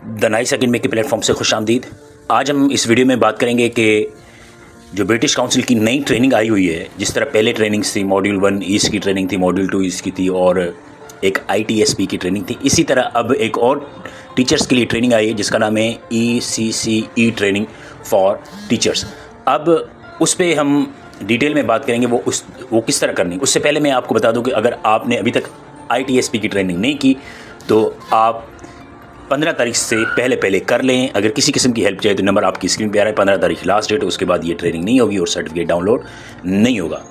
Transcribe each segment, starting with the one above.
The nice academy के platform से खुशामदीद। आज हम इस वीडियो में बात करेंगे कि जो ब्रिटिश काउंसिल की नई ट्रेनिंग आई हुई है, जिस तरह पहले ट्रेनिंग्स थी, मॉड्यूल 1 ईस्ट की ट्रेनिंग थी, मॉड्यूल 2 ईस्ट की थी और एक ITSP की ट्रेनिंग थी। इसी तरह अब एक और टीचर्स के लिए ट्रेनिंग आई है जिसका नाम है ECCE ट्रेनिंग फॉर टीचर्स। अब उस पर हम डिटेल में बात करेंगे वो किस तरह करनी। उससे पहले मैं आपको बता दूं कि अगर आपने अभी तक ITSP की ट्रेनिंग नहीं की तो आप 15 तारीख से पहले कर लें। अगर किसी किस्म की हेल्प चाहिए तो नंबर आपकी स्क्रीन पे आ रहा है। 15 तारीख लास्ट डेट है, उसके बाद ये ट्रेनिंग नहीं होगी और सर्टिफिकेट डाउनलोड नहीं होगा।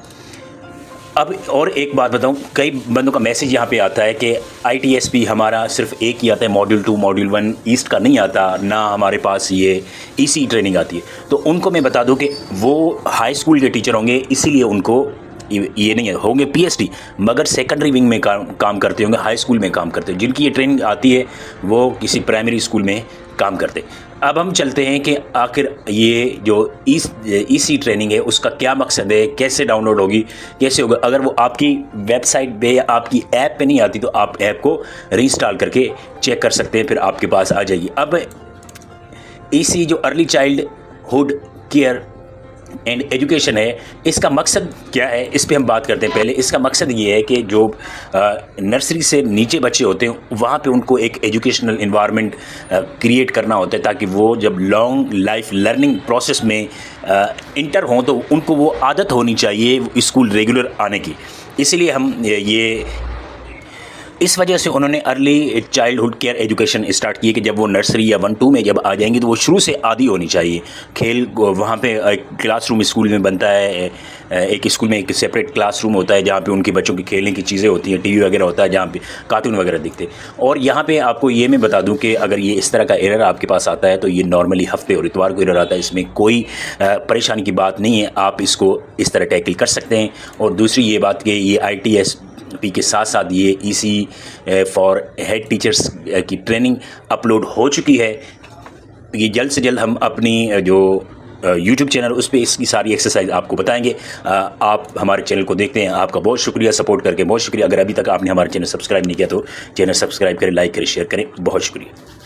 अब और एक बात बताऊं, कई बंदों का मैसेज यहाँ पे आता है कि ITSP हमारा सिर्फ एक ही आता है, मॉड्यूल 2 मॉड्यूल 1 ईस्ट का नहीं आता, ना हमारे पास ये EC ट्रेनिंग आती है। तो उनको मैं बता दूं कि वो हाई स्कूल के टीचर होंगे, इसीलिए उनको ये नहीं है, होंगे PhD मगर सेकेंडरी विंग में काम करते होंगे, हाई स्कूल में काम करते हैं। जिनकी ये ट्रेनिंग आती है वो किसी प्राइमरी स्कूल में काम करते। अब हम चलते हैं कि आखिर ये जो EC ट्रेनिंग है उसका क्या मकसद है, कैसे डाउनलोड होगी, कैसे होगा। अगर वो आपकी वेबसाइट पे या आपकी ऐप पे नहीं आती तो आप ऐप को रीइंस्टॉल करके चेक कर सकते हैं, फिर आपके पास आ जाएगी। अब EC जो early childhood care and education है, इसका मकसद क्या है, इस पे हम बात करते हैं। पहले इसका मकसद ये है कि जो नर्सरी से नीचे बच्चे होते हैं वहाँ पे उनको एक एजुकेशनल इन्वायरमेंट क्रिएट करना होता है, ताकि वो जब लॉन्ग लाइफ लर्निंग प्रोसेस में इंटर हों तो उनको वो आदत होनी चाहिए स्कूल रेगुलर आने की। इसलिए हम ये इस वजह से उन्होंने early childhood care education start की है कि जब वो नर्सरी या 1-2 में जब आ जाएंगे तो वो शुरू से आदी होनी चाहिए। खेल वहाँ पे क्लासरूम स्कूल में बनता है, एक स्कूल में एक सेपरेट क्लासरूम होता है जहाँ पे उनके बच्चों की खेलने की चीज़ें होती हैं, TV वगैरह होता है जहाँ पे कार्टून वगैरह दिखते हैं। और यहाँ पे आपको ये मैं बता दूँ कि अगर ये इस तरह का एरर आपके पास आता है तो ये नॉर्मली हफ्ते और इतवार को एरर आता है, इसमें कोई परेशानी की बात नहीं है, आप इसको इस तरह टैकल कर सकते हैं। और दूसरी ये बात कि ये ITSP के साथ साथ ये EC फॉर हेड टीचर्स की ट्रेनिंग अपलोड हो चुकी है। ये जल्द से जल्द हम अपनी जो YouTube चैनल उस पर इसकी सारी एक्सरसाइज आपको बताएंगे। आप हमारे चैनल को देखते हैं, आपका बहुत शुक्रिया, सपोर्ट करके बहुत शुक्रिया। अगर अभी तक आपने हमारे चैनल सब्सक्राइब नहीं किया तो चैनल सब्सक्राइब करें, लाइक करें, शेयर करें। बहुत शुक्रिया।